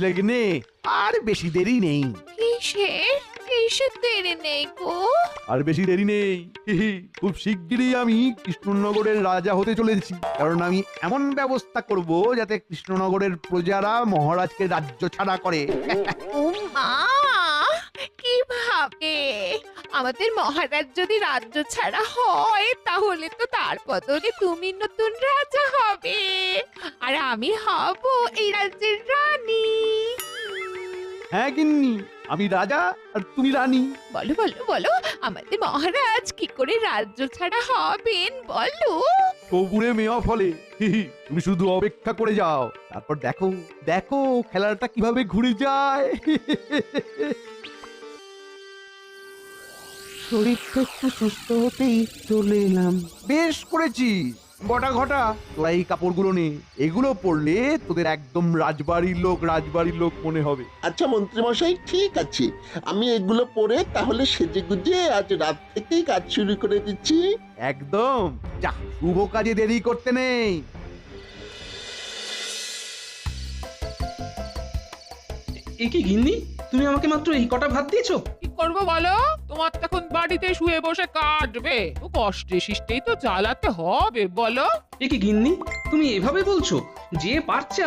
লেগনে আর বেশি দেরি নেই। কিসের দেরি নেই গো? আর বেশি দেরি নেই। খুব শিগগিরই আমি কৃষ্ণনগরের রাজা হতে চলেছি, কারণ আমি এমন ব্যবস্থা করব যাতে কৃষ্ণনগরের প্রজারা মহারাজকে রাজ্য ছাড়া করে। ও মা, কিভাবে? আমাদের মহারাজ যদি রাজ্য ছাড়া হয় তাহলে তো তার বদলে তুমি নতুন রাজা হবে, আর আমি হব এই রাজ্যের রানী। হ্যাঁ গিন্নি, আমি রাজা আর তুমি রানী। বলো বলো বলো, আমাদের মহারাজ কি করে রাজ্য ছাড়া হবেন বলো। সবুরে মেয়া ফলে। তুমি শুধু অপেক্ষা করে যাও, তারপর দেখো দেখো খেলাটা কিভাবে ঘুরে যায়। শরীরটা একটু সুস্থ হতেই চলে এলাম। বেশ করেছি। গোটা ঘটা তোরা এই কাপড়গুলো নে, এগুলো পরলে তোদের একদম রাজবাড়ির লোক মনে হবে। আচ্ছা মন্ত্রীমশাই, ঠিক আছে, আমি এগুলো পরে তাহলে সেজে গুজে আজ রাত থেকেই কাজ শুরু করে দিচ্ছি। একদম। যা, শুভ কাজে দেরি করতে নেই। এ কি গিন্নি, তুমি আমাকে মাত্র এই কটা ভাত দিয়েছো? কি করবো বলো? তোমার তো এখন বাড়িতে শুয়ে বসে কাটবে, তো কষ্টে শিষ্টেই তো চালাতে হবে বলো। এ কি গিন্নি, তুমি এভাবে বলছো? যে পারছে